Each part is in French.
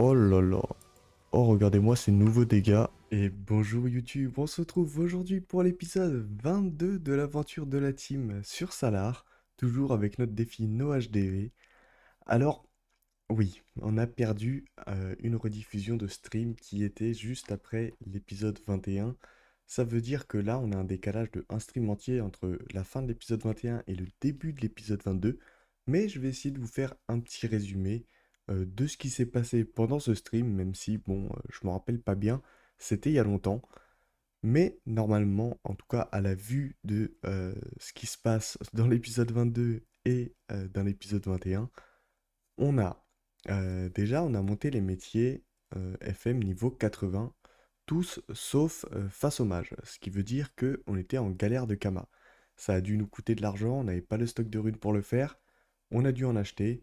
Oh là là. Oh, regardez-moi ces nouveaux dégâts. Et bonjour YouTube, on se retrouve aujourd'hui pour l'épisode 22 de l'aventure de la team sur Salar, toujours avec notre défi No HDV. Alors, oui, on a perdu une rediffusion de stream qui était juste après l'épisode 21. Ça veut dire que là, on a un décalage de un stream entier entre la fin de l'épisode 21 et le début de l'épisode 22. Mais je vais essayer de vous faire un petit résumé de ce qui s'est passé pendant ce stream, même si, bon, je me rappelle pas bien, c'était il y a longtemps. Mais normalement, en tout cas à la vue de ce qui se passe dans l'épisode 22 et dans l'épisode 21, on a déjà on a monté les métiers FM niveau 80, tous sauf face au mage, ce qui veut dire que on était en galère de Kama. Ça a dû nous coûter de l'argent, on n'avait pas le stock de runes pour le faire, on a dû en acheter,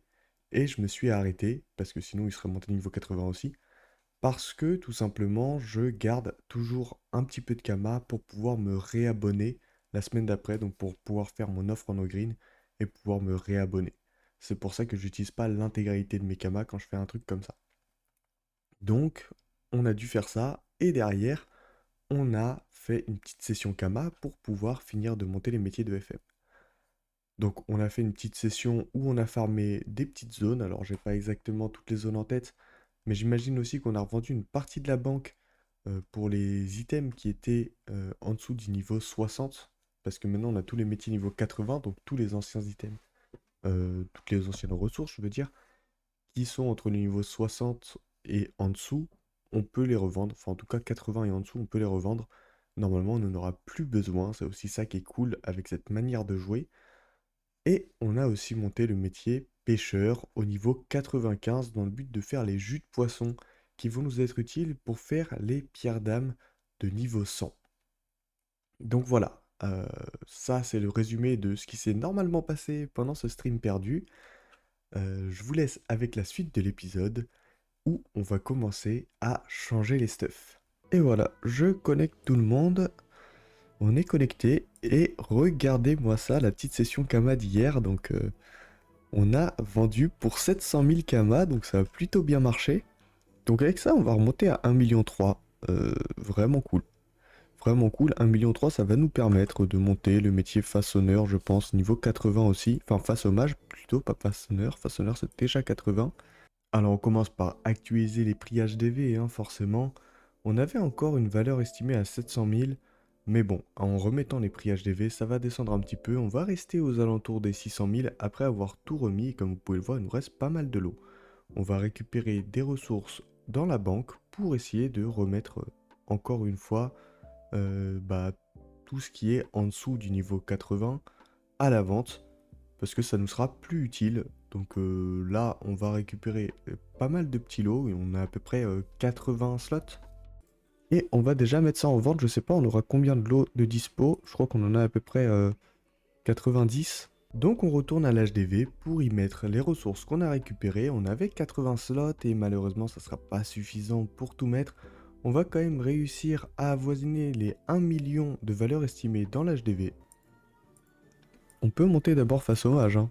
et je me suis arrêté, parce que sinon il serait monté niveau 80 aussi, parce que tout simplement je garde toujours un petit peu de Kama pour pouvoir me réabonner la semaine d'après, donc pour pouvoir faire mon offre en no green et pouvoir me réabonner. C'est pour ça que j'utilise pas l'intégralité de mes Kama quand je fais un truc comme ça. Donc on a dû faire ça et derrière on a fait une petite session Kama pour pouvoir finir de monter les métiers de FM. Donc on a fait une petite session où on a farmé des petites zones, alors j'ai pas exactement toutes les zones en tête, mais j'imagine aussi qu'on a revendu une partie de la banque pour les items qui étaient en dessous du niveau 60, parce que maintenant on a tous les métiers niveau 80, donc tous les anciens items, toutes les anciennes ressources, je veux dire, qui sont entre le niveau 60 et en dessous, on peut les revendre, enfin en tout cas 80 et en dessous, on peut les revendre. Normalement, on n'en aura plus besoin, c'est aussi ça qui est cool avec cette manière de jouer. Et on a aussi monté le métier pêcheur au niveau 95 dans le but de faire les jus de poisson qui vont nous être utiles pour faire les pierres d'âme de niveau 100. Donc voilà, ça c'est le résumé de ce qui s'est normalement passé pendant ce stream perdu. Je vous laisse avec la suite de l'épisode où on va commencer à changer les stuffs. Et voilà, je connecte tout le monde. On est connecté et regardez-moi ça, la petite session Kama d'hier. Donc on a vendu pour 700 000 Kama, donc ça a plutôt bien marché. Donc avec ça, on va remonter à 1,3 million. Vraiment cool. Vraiment cool. 1,3 million, ça va nous permettre de monter le métier façonneur, je pense, niveau 80 aussi. Enfin, façonnage plutôt, pas façonneur. Façonneur, c'est déjà 80. Alors on commence par actualiser les prix HDV, hein, forcément. On avait encore une valeur estimée à 700 000, mais bon, en remettant les prix HDV, ça va descendre un petit peu. On va rester aux alentours des 600 000 après avoir tout remis. Et comme vous pouvez le voir, il nous reste pas mal de l'eau. On va récupérer des ressources dans la banque pour essayer de remettre encore une fois bah, tout ce qui est en dessous du niveau 80 à la vente parce que ça nous sera plus utile. Donc là, on va récupérer pas mal de petits lots, et on a à peu près 80 slots. Et on va déjà mettre ça en vente, je sais pas, on aura combien de lots de dispo, je crois qu'on en a à peu près 90. Donc on retourne à l'HDV pour y mettre les ressources qu'on a récupérées. On avait 80 slots et malheureusement ça sera pas suffisant pour tout mettre. On va quand même réussir à avoisiner les 1 million de valeur estimée dans l'HDV. On peut monter d'abord face au mage, hein.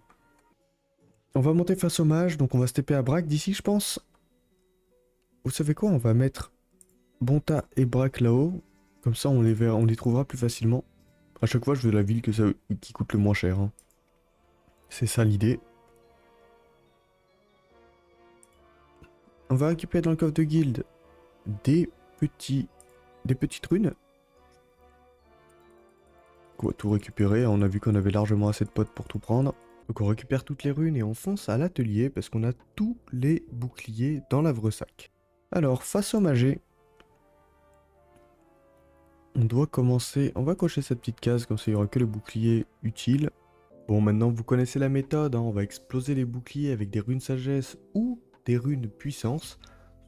On va monter face au mage, donc on va se TP à Braque d'ici, je pense. Vous savez quoi? On va mettre Bonta et Braque là-haut. Comme ça, on les trouvera plus facilement. À chaque fois, je veux la ville qui coûte le moins cher, hein. C'est ça l'idée. On va récupérer dans le coffre de guilde des petits, des petites runes. On va tout récupérer. On a vu qu'on avait largement assez de potes pour tout prendre. Donc on récupère toutes les runes et on fonce à l'atelier parce qu'on a tous les boucliers dans l'Avresac. Alors, face au magé, on doit commencer, on va cocher cette petite case, comme ça il n'y aura que le bouclier utile. Bon, maintenant vous connaissez la méthode, hein, on va exploser les boucliers avec des runes sagesse ou des runes puissance,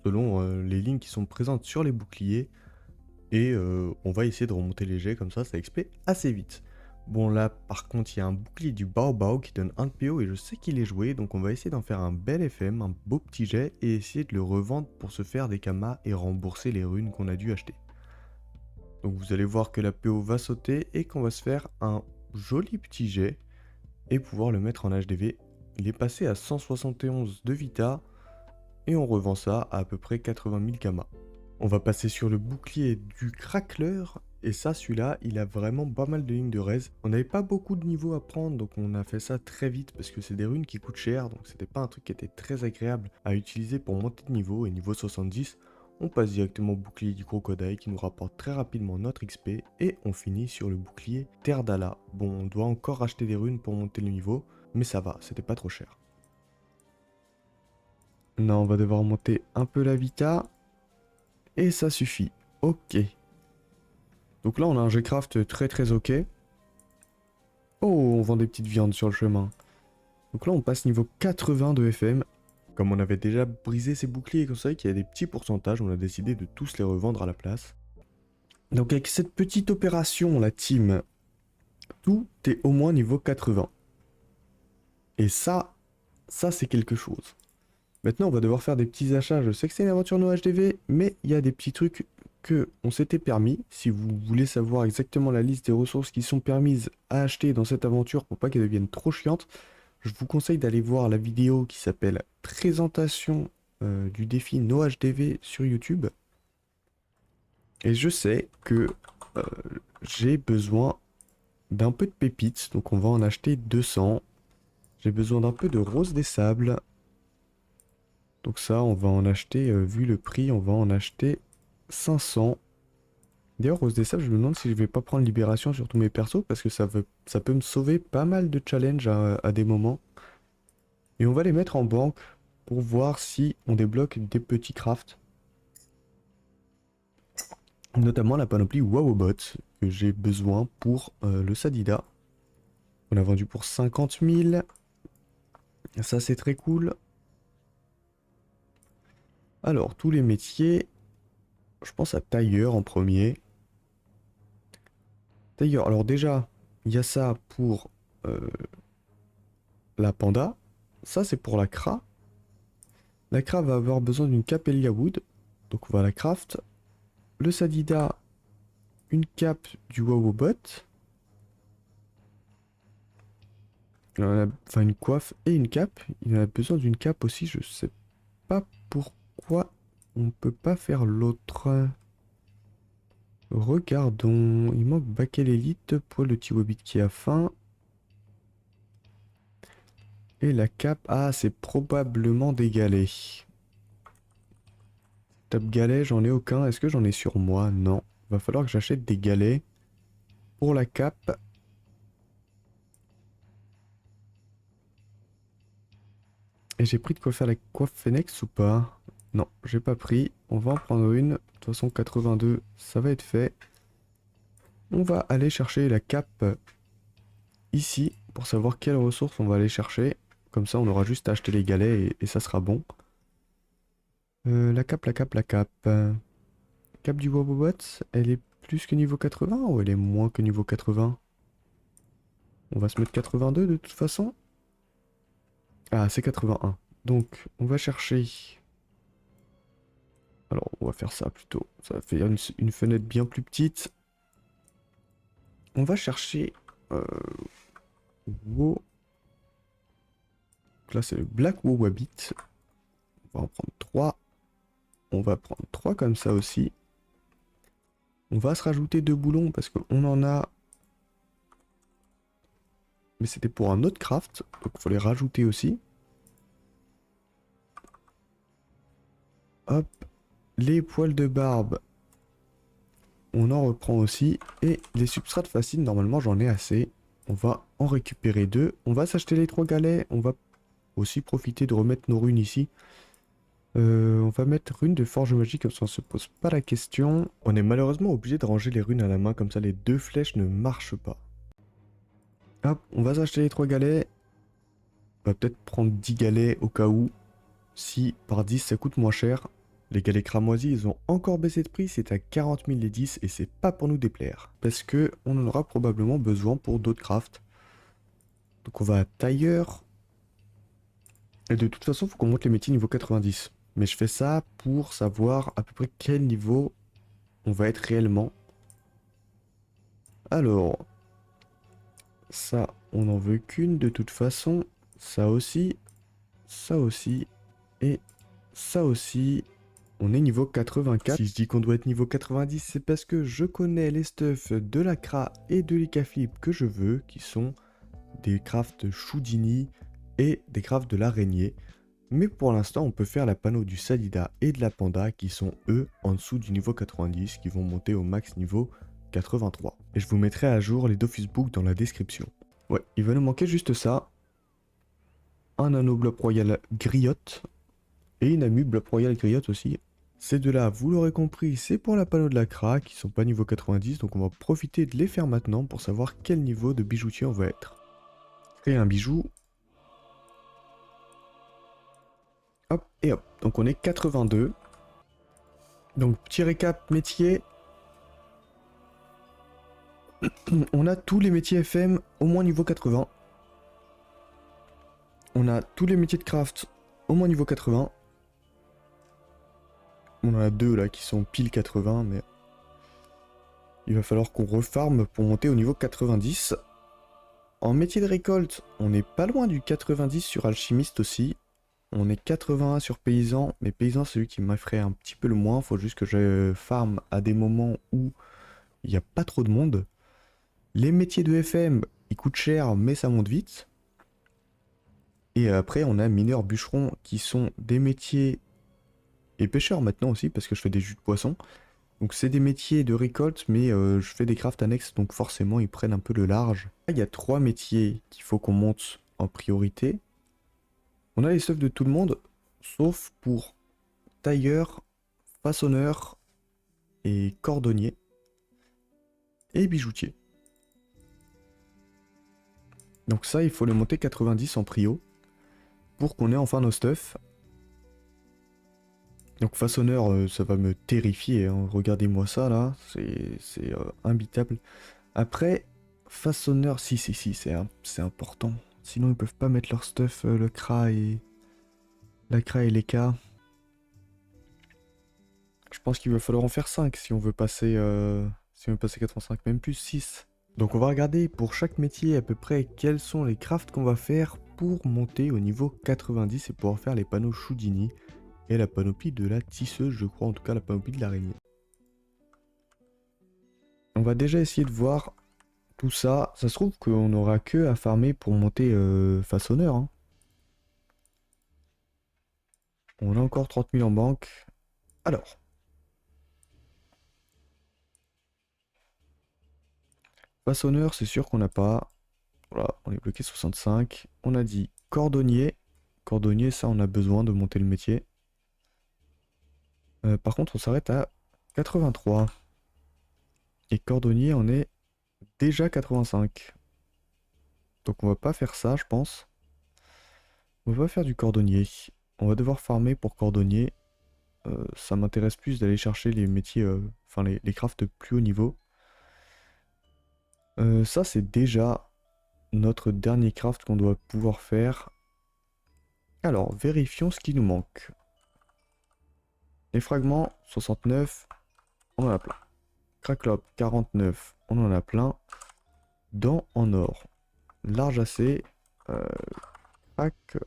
selon les lignes qui sont présentes sur les boucliers. Et on va essayer de remonter les jets, comme ça XP assez vite. Bon là, par contre, il y a un bouclier du Baobao qui donne 1 de PO et je sais qu'il est joué, donc on va essayer d'en faire un bel FM, un beau petit jet, et essayer de le revendre pour se faire des kamas et rembourser les runes qu'on a dû acheter. Donc vous allez voir que la PO va sauter et qu'on va se faire un joli petit jet et pouvoir le mettre en HDV. Il est passé à 171 de Vita. et on revend ça à peu près 80 000 kamas. On va passer sur le bouclier du crackler. Et ça, celui-là, il a vraiment pas mal de lignes de raise. On n'avait pas beaucoup de niveaux à prendre, donc on a fait ça très vite parce que c'est des runes qui coûtent cher, donc c'était pas un truc qui était très agréable à utiliser pour monter de niveau. Et niveau 70, on passe directement au bouclier du crocodile qui nous rapporte très rapidement notre XP et on finit sur le bouclier Terre d'Ala. Bon, on doit encore acheter des runes pour monter le niveau, mais ça va, c'était pas trop cher. Non, on va devoir monter un peu la vita et ça suffit. Ok. Donc là, on a un G-Craft très très ok. Oh, on vend des petites viandes sur le chemin. Donc là, on passe niveau 80 de FM. Comme on avait déjà brisé ces boucliers, comme ça, qu'il y a des petits pourcentages, on a décidé de tous les revendre à la place. Donc avec cette petite opération, la team, tout est au moins niveau 80. Et ça c'est quelque chose. Maintenant, on va devoir faire des petits achats. Je sais que c'est une aventure no HDV, mais il y a des petits trucs que on s'était permis. Si vous voulez savoir exactement la liste des ressources qui sont permises à acheter dans cette aventure pour pas qu'elle devienne trop chiante, je vous conseille d'aller voir la vidéo qui s'appelle Présentation du défi no HDV sur YouTube. Et je sais que euh, j'ai besoin d'un peu de pépites, donc on va en acheter 200. J'ai besoin d'un peu de rose des sables. Donc ça, on va en acheter, vu le prix, on va en acheter 500. D'ailleurs, Rose des Sables, je me demande si je vais pas prendre Libération sur tous mes persos, parce que ça peut me sauver pas mal de challenges à des moments. Et on va les mettre en banque pour voir si on débloque des petits crafts. Notamment la panoplie Wowobot, que j'ai besoin pour le Sadida. On a vendu pour 50 000. Ça, c'est très cool. Alors, tous les métiers, je pense à tailleur en premier. Tailleur, alors déjà, il y a ça pour la panda. Ça, c'est pour la cra. La cra va avoir besoin d'une cape Elia Wood. Donc, on va la craft. Le Sadida, une cape du Wowobot. Enfin, une coiffe et une cape. Il en a besoin d'une cape aussi. Je sais pas pourquoi on peut pas faire l'autre. Regardons. Il manque Bakel Elite pour le petit Hobbit qui a faim. Et la cape. Ah, c'est probablement des galets. Top galet, j'en ai aucun. Est-ce que j'en ai sur moi? Non. Va falloir que j'achète des galets pour la cape. Et j'ai pris de quoi faire la coiffe Phoenix ou pas? Non, j'ai pas pris. On va en prendre une. De toute façon, 82, ça va être fait. On va aller chercher la cape ici pour savoir quelles ressources on va aller chercher. Comme ça, on aura juste à acheter les galets et ça sera bon. La cape, la cape, la cape. Cape du Wobobot, elle est plus que niveau 80 ou elle est moins que niveau 80? On va se mettre 82 de toute façon. Ah, c'est 81. Donc, on va chercher... Alors, on va faire ça plutôt. Ça va faire une fenêtre bien plus petite. On va chercher... Wo... Donc là, c'est le Black Wowabit. On va en prendre 3. On va prendre 3 comme ça aussi. On va se rajouter 2 boulons parce qu'on en a... Mais c'était pour un autre craft. Donc, il faut les rajouter aussi. Hop. Les poils de barbe. On en reprend aussi. Et les substrates faciles, normalement, j'en ai assez. On va en récupérer 2. On va s'acheter les 3 galets. On va aussi profiter de remettre nos runes ici. On va mettre rune de forge magique, comme ça on se pose pas la question. On est malheureusement obligé de ranger les runes à la main, comme ça les 2 flèches ne marchent pas. Hop, on va s'acheter les 3 galets. On va peut-être prendre 10 galets au cas où. Si par 10 ça coûte moins cher. Les galets cramoisis, ils ont encore baissé de prix, c'est à 40 000 les 10 et c'est pas pour nous déplaire. Parce que on en aura probablement besoin pour d'autres crafts. Donc on va à tailleur. Et de toute façon, il faut qu'on monte les métiers niveau 90. Mais je fais ça pour savoir à peu près quel niveau on va être réellement. Alors, ça, on n'en veut qu'une de toute façon. Ça aussi, et Ça aussi, on est niveau 84. Si je dis qu'on doit être niveau 90, c'est parce que je connais les stuffs de la Kra et de l'Ikaflip que je veux, qui sont des crafts Choudini et des crafts de l'araignée. Mais pour l'instant, on peut faire la panneau du Salida et de la Panda qui sont eux en dessous du niveau 90, qui vont monter au max niveau 83. Et je vous mettrai à jour les Dofus Book dans la description. Ouais, il va nous manquer juste ça. Un anneau blob royal griotte et une amue blob royal griotte aussi. Ces deux-là, vous l'aurez compris, c'est pour la panneau de la Kra qui sont pas niveau 90, donc on va profiter de les faire maintenant pour savoir quel niveau de bijoutier on va être. Créer un bijou. Hop et hop. Donc on est 82. Donc petit récap métier. On a tous les métiers FM au moins niveau 80. On a tous les métiers de craft au moins niveau 80. On en a deux là qui sont pile 80, mais il va falloir qu'on refarme pour monter au niveau 90. En métier de récolte, on n'est pas loin du 90 sur alchimiste aussi. On est 81 sur paysan, mais paysan c'est celui qui m'effraie un petit peu le moins. Faut juste que je farm à des moments où il n'y a pas trop de monde. Les métiers de FM, ils coûtent cher, mais ça monte vite. Et après, on a mineurs bûcherons qui sont des métiers et pêcheurs maintenant aussi parce que je fais des jus de poisson. Donc c'est des métiers de récolte, mais je fais des crafts annexes, donc forcément ils prennent un peu le large. Là, il y a trois métiers qu'il faut qu'on monte en priorité. On a les stuffs de tout le monde, sauf pour tailleur, façonneur et cordonnier et bijoutier. Donc ça, il faut le monter 90 en prio pour qu'on ait enfin nos stuffs. Donc façonneur, ça va me terrifier, hein. Regardez-moi ça là, c'est imbitable. Après, façonneur, si, c'est important. Sinon ils peuvent pas mettre leur stuff, le Kra et... La Kra et les K. Je pense qu'il va falloir en faire 5 si on veut passer, si on veut passer 85, même plus 6. Donc on va regarder pour chaque métier à peu près quels sont les crafts qu'on va faire pour monter au niveau 90 et pouvoir faire les panneaux Choudini et la panoplie de la tisseuse, je crois, en tout cas la panoplie de l'araignée. On va déjà essayer de voir tout ça. Ça se trouve qu'on n'aura que à farmer pour monter façonneur, hein. On a encore 30 000 en banque. Alors, façonneur, c'est sûr qu'on n'a pas. Voilà, on est bloqué 65. On a dit cordonnier. Cordonnier, ça, on a besoin de monter le métier. Par contre, on s'arrête à 83. Et cordonnier, on est déjà 85. Donc on va pas faire ça, je pense. On va pas faire du cordonnier. On va devoir farmer pour cordonnier. Ça m'intéresse plus d'aller chercher les métiers, enfin les crafts plus haut niveau. Ça, c'est déjà notre dernier craft qu'on doit pouvoir faire. Alors, vérifions ce qui nous manque. Les fragments, 69, on en a plein. Cracklop, 49, on en a plein. Dents en or, large assez. Crack,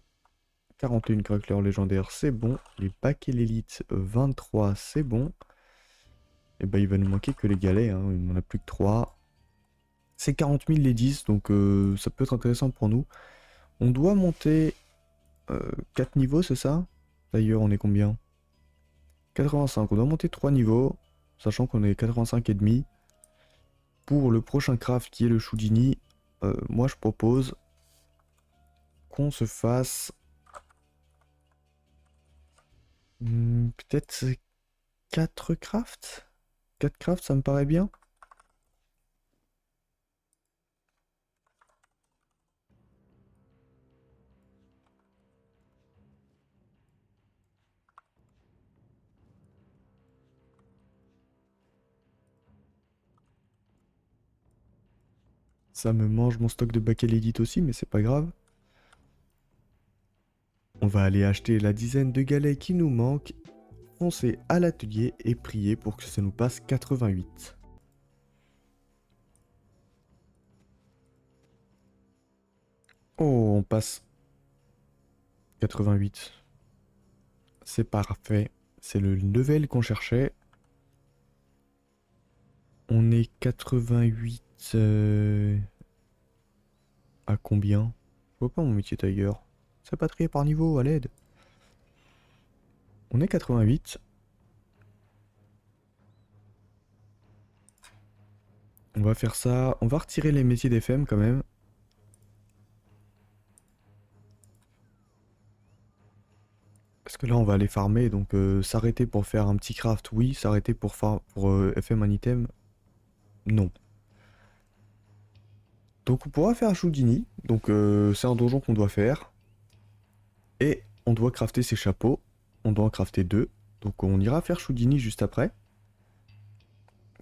41 craqueleurs légendaires, c'est bon. Les bacs et l'élite, 23, c'est bon. Et bah, il va nous manquer que les galets, hein. Il n'en a plus que 3. C'est 40 000 les 10, donc ça peut être intéressant pour nous. On doit monter 4 niveaux, c'est ça? D'ailleurs, on est combien? 85, on doit monter 3 niveaux, sachant qu'on est 85 et demi. Pour le prochain craft qui est le Choudini, moi je propose qu'on se fasse peut-être 4 crafts. 4 crafts, ça me paraît bien. Ça me mange mon stock de bac Elite aussi, mais c'est pas grave. On va aller acheter la dizaine de galets qui nous manquent, foncer à l'atelier et prier pour que ça nous passe 88. Oh, on passe 88. C'est parfait. C'est le level qu'on cherchait. On est 88 à combien? Je vois pas mon métier tailleur. C'est pas trié par niveau, à l'aide. On est 88. On va faire ça. On va retirer les métiers d'FM quand même. Parce que là, on va aller farmer. Donc, s'arrêter pour faire un petit craft, oui. S'arrêter pour FM un item, non. Donc, on pourra faire Houdini. Donc, c'est un donjon qu'on doit faire. Et on doit crafter ses chapeaux. On doit en crafter 2. Donc, on ira faire Houdini juste après.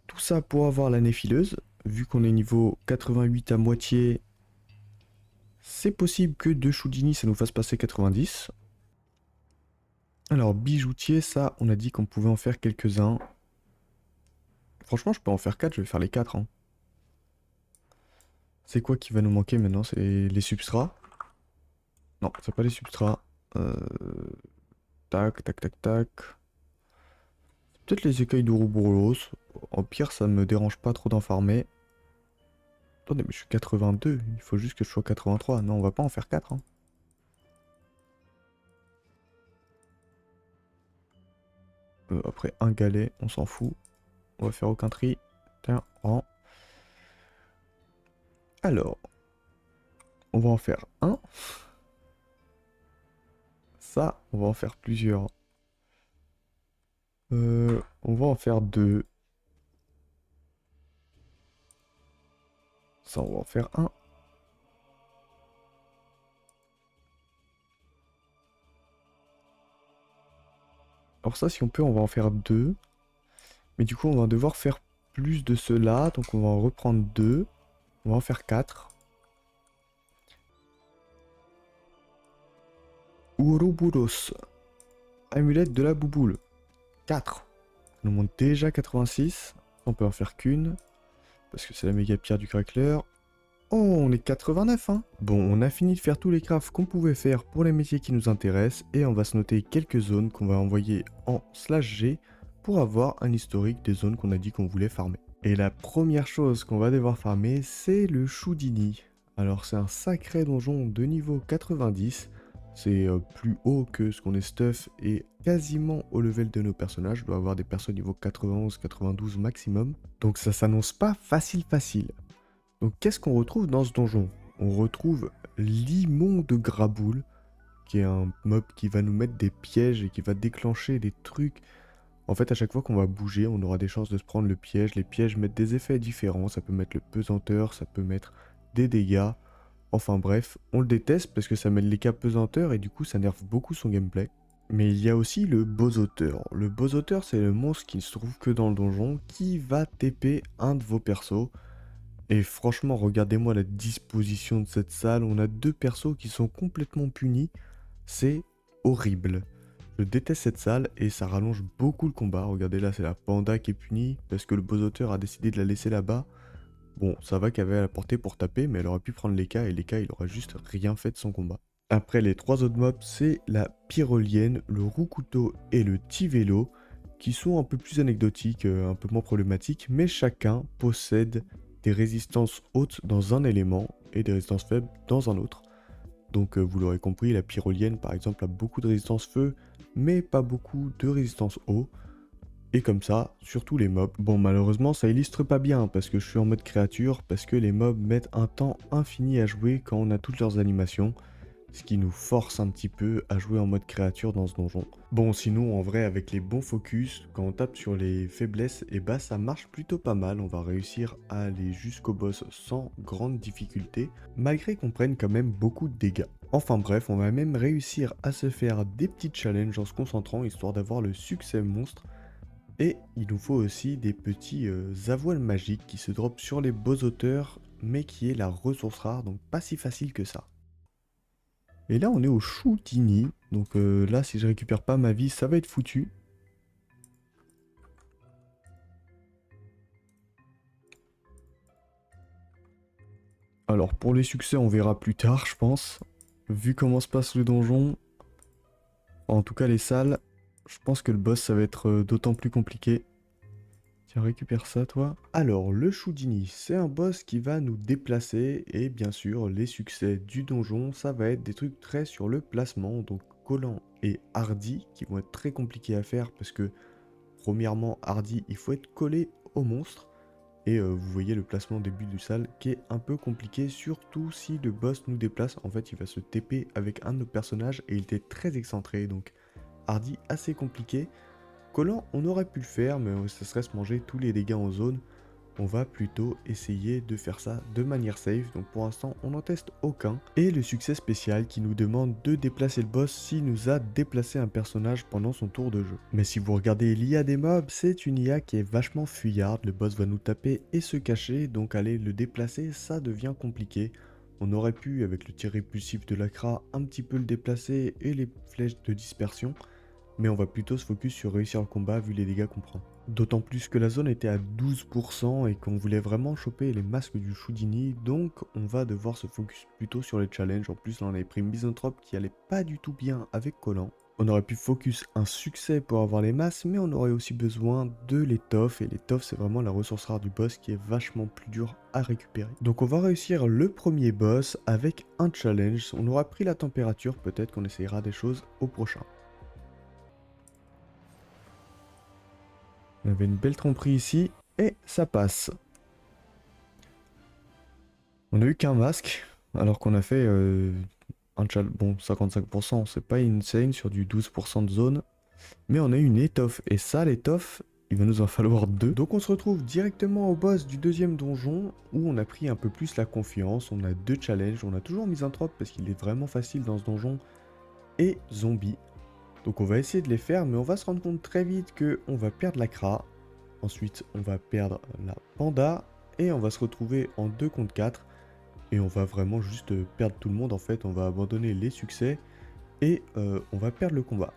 Tout ça pour avoir la néfileuse. Vu qu'on est niveau 88 à moitié, c'est possible que de Houdini ça nous fasse passer 90. Alors, bijoutier, ça, on a dit qu'on pouvait en faire quelques-uns. Franchement, je peux en faire 4, je vais faire les 4. Hein. C'est quoi qui va nous manquer maintenant? C'est les substrats? Non, c'est pas les substrats. Euh, Tac, tac, tac, tac. Peut-être les écailles d'Ouroboros. En pire, ça me dérange pas trop d'en farmer. Attendez, mais je suis 82. Il faut juste que je sois 83. Non, on va pas en faire 4. Hein. Après, un galet, on s'en fout. On va faire aucun tri. Tiens, rang. Alors, on va en faire un. Ça, on va en faire plusieurs. On va en faire 2. Ça, on va en faire un. Alors ça, si on peut, on va en faire 2. Mais du coup, on va devoir faire plus de cela. Donc on va en reprendre 2. On va en faire 4. Ouroboros. Amulette de la bouboule. 4. Ça nous monte déjà 86. On peut en faire qu'une. Parce que c'est la méga pierre du crackler. Oh, on est 89, hein. Bon, on a fini de faire tous les crafts qu'on pouvait faire pour les métiers qui nous intéressent. Et on va se noter quelques zones qu'on va envoyer en /G pour avoir un historique des zones qu'on a dit qu'on voulait farmer. Et la première chose qu'on va devoir farmer, c'est le Houdini. Alors c'est un sacré donjon de niveau 90. C'est plus haut que ce qu'on est stuff et quasiment au level de nos personnages. Je dois avoir des persos niveau 91-92 maximum. Donc ça s'annonce pas facile. Donc qu'est-ce qu'on retrouve dans ce donjon? On retrouve l'immonde Graboule, qui est un mob qui va nous mettre des pièges et qui va déclencher des trucs. En fait, à chaque fois qu'on va bouger, on aura des chances de se prendre le piège. Les pièges mettent des effets différents. Ça peut mettre le pesanteur, ça peut mettre des dégâts. Enfin bref, on le déteste parce que ça met les cas pesanteur et du coup ça nerve beaucoup son gameplay. Mais il y a aussi le bosoteur. Le bosoteur, c'est le monstre qui ne se trouve que dans le donjon qui va TP un de vos persos. Et franchement, regardez-moi la disposition de cette salle. On a 2 persos qui sont complètement punis. C'est horrible. Je déteste cette salle et ça rallonge beaucoup le combat. Regardez là, c'est la panda qui est punie parce que le bosoteur a décidé de la laisser là-bas. Bon, ça va qu'elle avait à la portée pour taper, mais elle aurait pu prendre les cas et les cas, il aura juste rien fait de son combat. Après, les 3 autres mobs, c'est la pyrolienne, le roux-couteau et le tivelo, qui sont un peu plus anecdotiques, un peu moins problématiques, mais chacun possède des résistances hautes dans un élément et des résistances faibles dans un autre. Donc vous l'aurez compris, la pyrolienne par exemple a beaucoup de résistance feu, mais pas beaucoup de résistance eau. Et comme ça, sur tous les mobs. Bon, malheureusement, ça illustre pas bien, parce que je suis en mode créature, parce que les mobs mettent un temps infini à jouer quand on a toutes leurs animations, ce qui nous force un petit peu à jouer en mode créature dans ce donjon. Bon, sinon, en vrai, avec les bons focus, quand on tape sur les faiblesses, et bah ça marche plutôt pas mal, on va réussir à aller jusqu'au boss sans grande difficulté, malgré qu'on prenne quand même beaucoup de dégâts. Enfin bref, on va même réussir à se faire des petits challenges en se concentrant, histoire d'avoir le succès monstre. Et il nous faut aussi des petits avoines magiques qui se dropent sur les beaux auteurs, mais qui est la ressource rare, donc pas si facile que ça. Et là on est au Houdini, donc là si je récupère pas ma vie, ça va être foutu. Alors pour les succès on verra plus tard je pense. Vu comment se passe le donjon, en tout cas les salles, Je pense que le boss, ça va être d'autant plus compliqué. Tiens, récupère ça, toi. Alors, le Choudini, c'est un boss qui va nous déplacer. Et bien sûr, les succès du donjon, ça va être des trucs très sur le placement. Donc, collant et hardy, qui vont être très compliqués à faire parce que, premièrement, hardy, il faut être collé au monstre. Et vous voyez le placement au début du salle qui est un peu compliqué, surtout si le boss nous déplace. En fait, il va se TP avec un de nos personnages et il était très excentré. Donc, hardy, assez compliqué. Collant, on aurait pu le faire, mais ça serait se manger tous les dégâts en zone. On va plutôt essayer de faire ça de manière safe, donc pour l'instant on n'en teste aucun. Et le succès spécial qui nous demande de déplacer le boss s'il nous a déplacé un personnage pendant son tour de jeu. Mais si vous regardez l'IA des mobs, c'est une IA qui est vachement fuyarde, le boss va nous taper et se cacher, donc aller le déplacer ça devient compliqué. On aurait pu, avec le tir répulsif de l'Akra, un petit peu le déplacer et les flèches de dispersion, mais on va plutôt se focus sur réussir le combat vu les dégâts qu'on prend. D'autant plus que la zone était à 12% et qu'on voulait vraiment choper les masques du Choudini, donc on va devoir se focus plutôt sur les challenges. En plus là on avait pris Misanthrope qui allait pas du tout bien avec Collant. On aurait pu focus un succès pour avoir les masses, mais on aurait aussi besoin de l'étoffe, et l'étoffe c'est vraiment la ressource rare du boss qui est vachement plus dure à récupérer. Donc on va réussir le premier boss avec un challenge, on aura pris la température, peut-être qu'on essayera des choses au prochain. On avait une belle tromperie ici, et ça passe. On a eu qu'un masque, alors qu'on a fait un challenge, bon 55%, c'est pas insane sur du 12% de zone, mais on a eu une étoffe, et ça l'étoffe, il va nous en falloir deux. Donc on se retrouve directement au boss du deuxième donjon, où on a pris un peu plus la confiance, on a deux challenges, on a toujours Misanthrope parce qu'il est vraiment facile dans ce donjon, et zombie. Donc on va essayer de les faire, mais on va se rendre compte très vite que on va perdre la Kra. Ensuite, on va perdre la Panda et on va se retrouver en 2 contre 4. Et on va vraiment juste perdre tout le monde en fait. On va abandonner les succès et on va perdre le combat.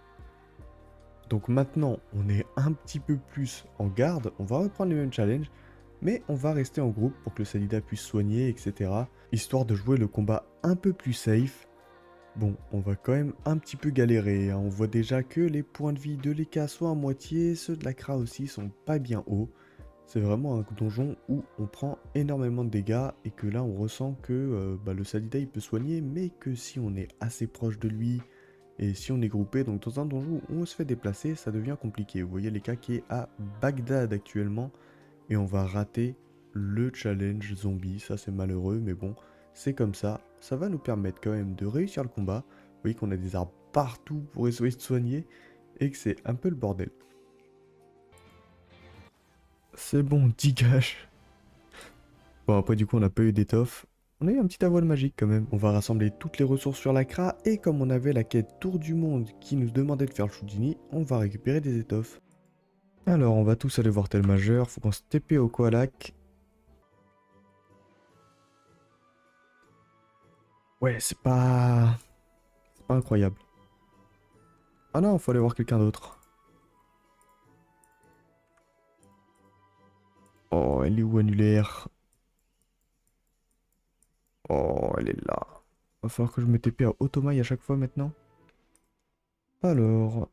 Donc maintenant, on est un petit peu plus en garde. On va reprendre les mêmes challenges. Mais on va rester en groupe pour que le Salida puisse soigner, etc. Histoire de jouer le combat un peu plus safe. Bon, on va quand même un petit peu galérer, hein. On voit déjà que les points de vie de l'Eka sont à moitié, ceux de la Kra aussi sont pas bien hauts. C'est vraiment un donjon où on prend énormément de dégâts et que là on ressent que le Salida il peut soigner, mais que si on est assez proche de lui et si on est groupé, donc dans un donjon où on se fait déplacer, ça devient compliqué. Vous voyez l'Eka qui est à Bagdad actuellement et on va rater le challenge zombie, ça c'est malheureux, mais bon, c'est comme ça. Ça va nous permettre quand même de réussir le combat. Vous voyez qu'on a des arbres partout pour essayer de soigner et que c'est un peu le bordel. C'est bon, dégage. Bon, après du coup on n'a pas eu d'étoffe. On a eu un petit avoine magique quand même. On va rassembler toutes les ressources sur la Kra et comme on avait la quête Tour du Monde qui nous demandait de faire le Choudini, on va récupérer des étoffes. Alors on va tous aller voir tel majeur, faut qu'on se TP au Koalak. Ouais, c'est pas incroyable. Ah non, faut aller voir quelqu'un d'autre. Oh, elle est où annulaire? Oh, elle est là. Va falloir que je me TP à Automail à chaque fois maintenant. Alors,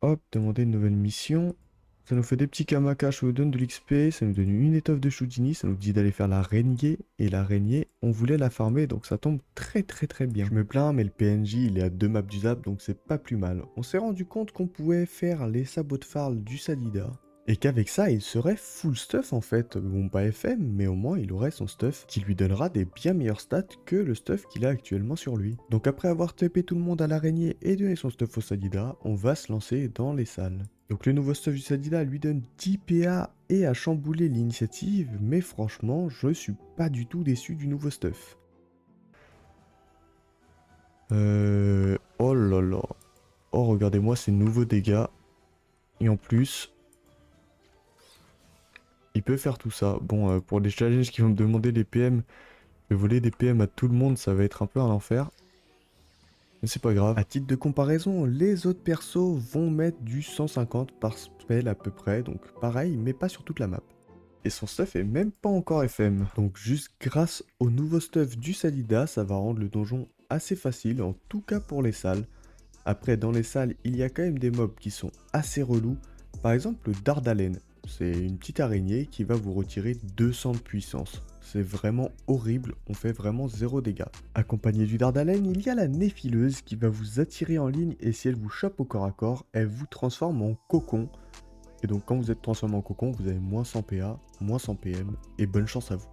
hop, demander une nouvelle mission. Ça nous fait des petits Kamaka, ça nous donne de l'XP, ça nous donne une étoffe de Choudini, ça nous dit d'aller faire l'araignée. Et l'araignée, on voulait la farmer, donc ça tombe très très très bien. Je me plains, mais le PNJ, il est à 2 maps du zap, donc c'est pas plus mal. On s'est rendu compte qu'on pouvait faire les sabots de Farl du Sadida. Et qu'avec ça, il serait full stuff en fait. Bon, pas FM, mais au moins il aurait son stuff qui lui donnera des bien meilleurs stats que le stuff qu'il a actuellement sur lui. Donc après avoir TP tout le monde à l'araignée et donné son stuff au Sadida, on va se lancer dans les salles. Donc le nouveau stuff du Sadida lui donne 10 PA et a chamboulé l'initiative, mais franchement, je suis pas du tout déçu du nouveau stuff. Oh là là. Oh, regardez-moi ces nouveaux dégâts. Et en plus, il peut faire tout ça. Bon, pour les challenges qui vont me demander les PM, je vais voler des PM à tout le monde, ça va être un peu un enfer. Mais c'est pas grave. À titre de comparaison, les autres persos vont mettre du 150 par spell à peu près, donc pareil, mais pas sur toute la map. Et son stuff est même pas encore FM. Donc juste grâce au nouveau stuff du Salida, ça va rendre le donjon assez facile, en tout cas pour les salles. Après, dans les salles, il y a quand même des mobs qui sont assez relous. Par exemple, le Dardalène. C'est une petite araignée qui va vous retirer 200 de puissance. C'est vraiment horrible, on fait vraiment 0 dégâts. Accompagné du Dardalène, il y a la Néphileuse qui va vous attirer en ligne et si elle vous chope au corps à corps, elle vous transforme en cocon. Et donc quand vous êtes transformé en cocon, vous avez moins 100 PA, moins 100 PM et bonne chance à vous.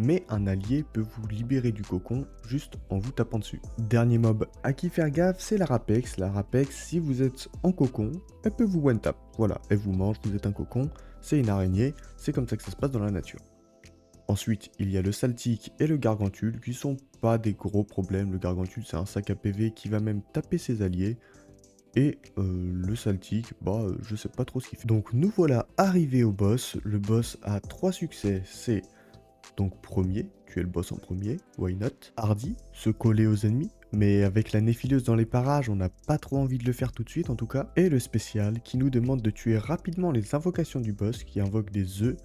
Mais un allié peut vous libérer du cocon juste en vous tapant dessus. Dernier mob à qui faire gaffe, c'est la Rapex. La Rapex, si vous êtes en cocon, elle peut vous one-tap. Voilà, elle vous mange, vous êtes un cocon, c'est une araignée, c'est comme ça que ça se passe dans la nature. Ensuite, il y a le Saltique et le Gargantule qui sont pas des gros problèmes. Le Gargantule, c'est un sac à PV qui va même taper ses alliés. Et le Saltique, je sais pas trop ce qu'il fait. Donc nous voilà arrivés au boss. Le boss a 3 succès, c'est donc premier, tuer le boss en premier, why not. Hardy, se coller aux ennemis, mais avec la Néphileuse dans les parages, on n'a pas trop envie de le faire tout de suite en tout cas. Et le spécial, qui nous demande de tuer rapidement les invocations du boss, qui invoquent des œufs.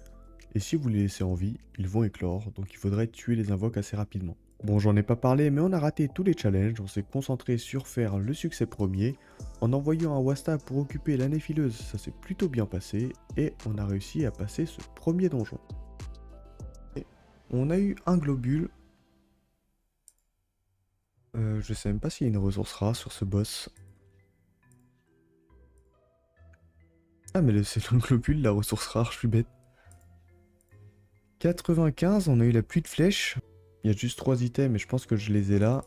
Et si vous les laissez en vie, ils vont éclore, donc il faudrait tuer les invoques assez rapidement. Bon, j'en ai pas parlé, mais on a raté tous les challenges, on s'est concentré sur faire le succès premier. En envoyant un Wasta pour occuper la Néphileuse, ça s'est plutôt bien passé, et on a réussi à passer ce premier donjon. Et on a eu un globule. Je sais même pas s'il y a une ressource rare sur ce boss. Ah mais c'est le globule, la ressource rare, je suis bête. 95, on a eu la pluie de flèches. Il y a juste 3 items, mais je pense que je les ai là.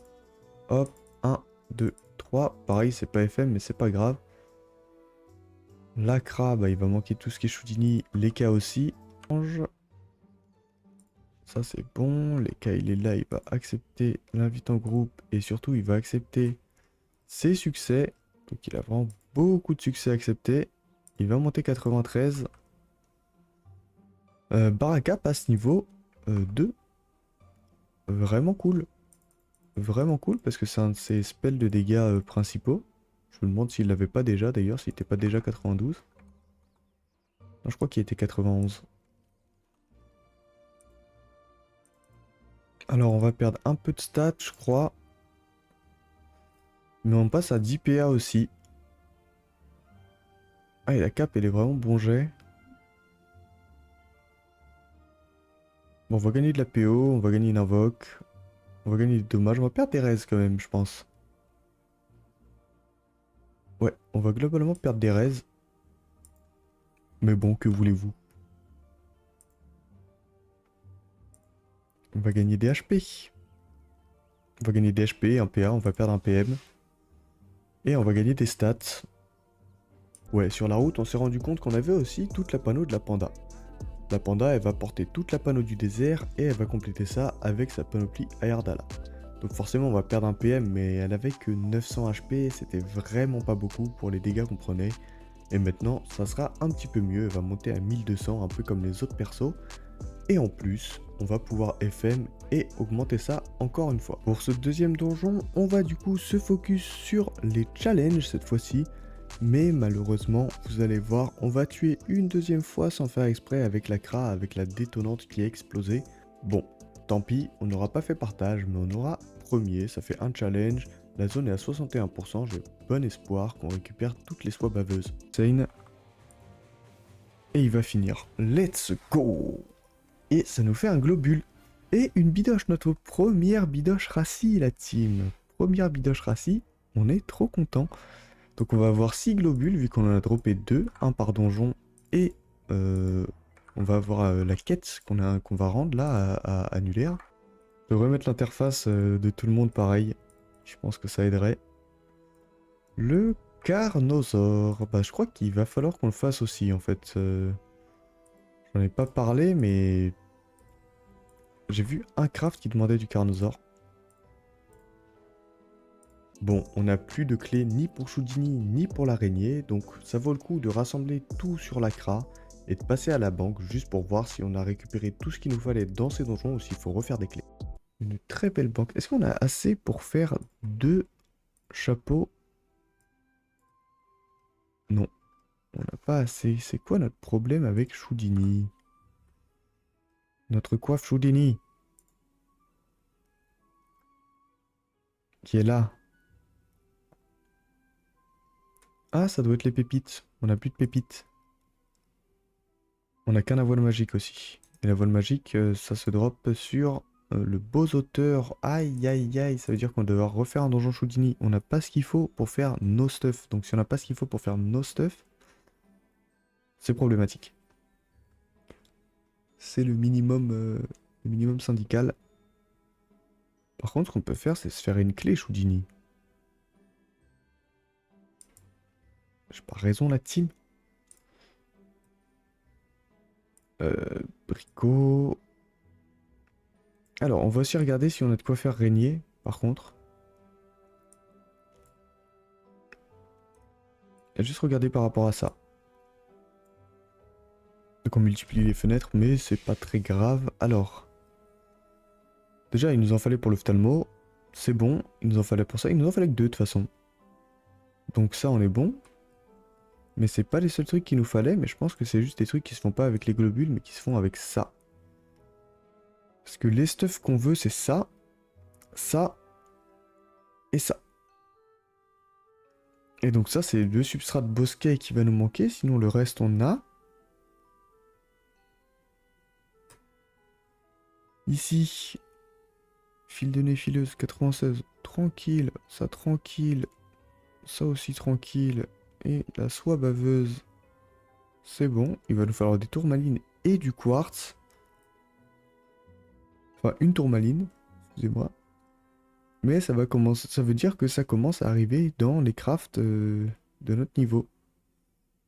Hop, 1, 2, 3. Pareil, c'est pas FM, mais c'est pas grave. L'Acra, il va manquer tout ce qui est Choudini. L'Eka aussi. Ça, c'est bon. L'Eka, il est là. Il va accepter l'invite en groupe. Et surtout, il va accepter ses succès. Donc, il a vraiment beaucoup de succès acceptés. Il va monter 93. Baraka passe niveau 2. Vraiment cool. Vraiment cool parce que c'est un de ses spells de dégâts principaux. Je me demande s'il l'avait pas déjà d'ailleurs, s'il n'était pas déjà 92. Non, je crois qu'il était 91. Alors on va perdre un peu de stats, je crois. Mais on passe à 10 PA aussi. Ah, et la cape, elle est vraiment bon jet. Bon, on va gagner de la PO, on va gagner une invoque. On va gagner des dommages. On va perdre des res quand même, je pense. Ouais, on va globalement perdre des res. Mais bon, que voulez-vous? On va gagner des HP. On va gagner des HP, un PA, on va perdre un PM. Et on va gagner des stats. Ouais, sur la route, on s'est rendu compte qu'on avait aussi toute la panneau de la panda. La panda, elle va porter toute la panneau du désert et elle va compléter ça avec sa panoplie Ayardala. Donc forcément, on va perdre un PM, mais elle avait que 900 HP, c'était vraiment pas beaucoup pour les dégâts qu'on prenait. Et maintenant, ça sera un petit peu mieux, elle va monter à 1200, un peu comme les autres persos. Et en plus, on va pouvoir FM et augmenter ça encore une fois. Pour ce deuxième donjon, on va du coup se focus sur les challenges cette fois-ci. Mais malheureusement, vous allez voir, on va tuer une deuxième fois sans faire exprès avec la Kra, avec la détonnante qui a explosé. Bon, tant pis, on n'aura pas fait partage, mais on aura premier, ça fait un challenge. La zone est à 61%, j'ai bon espoir qu'on récupère toutes les soies baveuses. Sane. Et il va finir. Let's go! Et ça nous fait un globule. Et une bidoche, notre première bidoche racie, la team. Première bidoche racie, on est trop content. Donc on va avoir 6 globules vu qu'on en a droppé 2, un par donjon et on va avoir la quête qu'on va rendre là à annulaire. Je devrais mettre l'interface de tout le monde pareil, je pense que ça aiderait. Le Carnosaure, je crois qu'il va falloir qu'on le fasse aussi en fait. J'en ai pas parlé mais j'ai vu un craft qui demandait du Carnosaure. Bon, on n'a plus de clés ni pour Choudini ni pour l'araignée, donc ça vaut le coup de rassembler tout sur l'Acra et de passer à la banque juste pour voir si on a récupéré tout ce qu'il nous fallait dans ces donjons ou s'il faut refaire des clés. Une très belle banque. Est-ce qu'on a assez pour faire 2 chapeaux? Non, on n'a pas assez. C'est quoi notre problème avec Choudini? Notre coiffe Choudini qui est là. Ah, ça doit être les pépites. On a plus de pépites. On a qu'un à voile magique aussi. Et la voile magique, ça se drop sur le beau auteur. Aïe, aïe, aïe. Ça veut dire qu'on va devoir refaire un donjon Houdini. On n'a pas ce qu'il faut pour faire nos stuff. Donc si on n'a pas ce qu'il faut pour faire nos stuff, c'est problématique. C'est le minimum syndical. Par contre, ce qu'on peut faire, c'est se faire une clé Houdini. J'ai pas raison, la team. Bricot. Alors, on va aussi regarder si on a de quoi faire régner, par contre. Et juste regarder par rapport à ça. Donc on multiplie les fenêtres, mais c'est pas très grave. Alors, déjà, il nous en fallait pour l'ophtalmo. C'est bon, il nous en fallait pour ça. Il nous en fallait que deux de toute façon. Donc ça, on est bon. Mais c'est pas les seuls trucs qu'il nous fallait, mais je pense que c'est juste des trucs qui se font pas avec les globules, mais qui se font avec ça. Parce que les stuff qu'on veut, c'est ça, ça et ça. Et donc ça, c'est le substrat de bosquet qui va nous manquer, sinon le reste, on a. Ici, fil de nez fileuse 96, tranquille, ça aussi tranquille, et la soie baveuse, c'est bon. Il va nous falloir des tourmalines et du quartz. Enfin, une tourmaline, excusez-moi. Mais ça va commencer, ça veut dire que ça commence à arriver dans les crafts de notre niveau.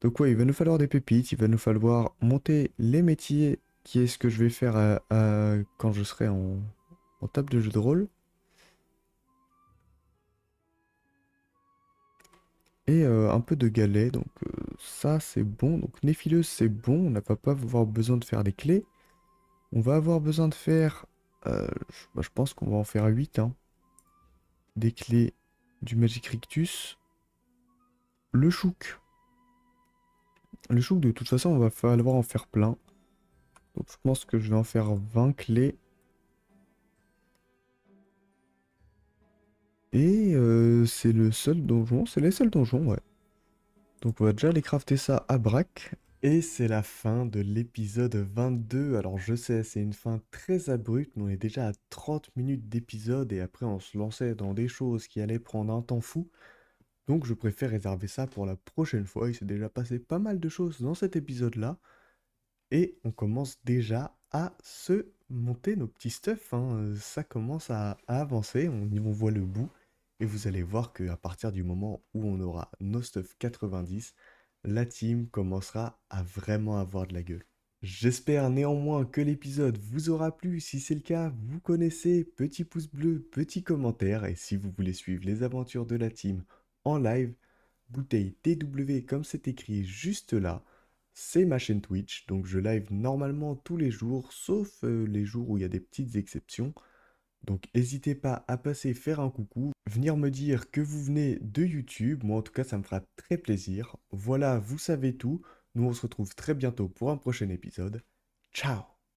Donc ouais, il va nous falloir des pépites, il va nous falloir monter les métiers, qui est ce que je vais faire quand je serai en table de jeu de rôle. Et un peu de galets, donc ça c'est bon. Donc néphileuse c'est bon, on n'a pas avoir besoin de faire des clés. On va avoir besoin de faire, je pense qu'on va en faire 8, hein. Des clés du Magic Rictus. Le chouk. Le chouk de toute façon on va falloir en faire plein. Donc je pense que je vais en faire 20 clés. Et c'est le seul donjon, c'est les seuls donjons, ouais. Donc on va déjà aller crafter ça à braque. Et c'est la fin de l'épisode 22. Alors je sais, c'est une fin très abrupte, mais on est déjà à 30 minutes d'épisode et après on se lançait dans des choses qui allaient prendre un temps fou. Donc je préfère réserver ça pour la prochaine fois. Il s'est déjà passé pas mal de choses dans cet épisode-là. Et on commence déjà à se monter nos petits stuff, hein. Ça commence à avancer, on voit le bout. Et vous allez voir qu'à partir du moment où on aura nos stuff 90, la team commencera à vraiment avoir de la gueule. J'espère néanmoins que l'épisode vous aura plu. Si c'est le cas, vous connaissez, petit pouce bleu, petit commentaire. Et si vous voulez suivre les aventures de la team en live, bouteille TW comme c'est écrit juste là, c'est ma chaîne Twitch. Donc je live normalement tous les jours, sauf les jours où il y a des petites exceptions. Donc n'hésitez pas à passer faire un coucou, venir me dire que vous venez de YouTube. Moi en tout cas ça me fera très plaisir. Voilà, vous savez tout. Nous on se retrouve très bientôt pour un prochain épisode. Ciao!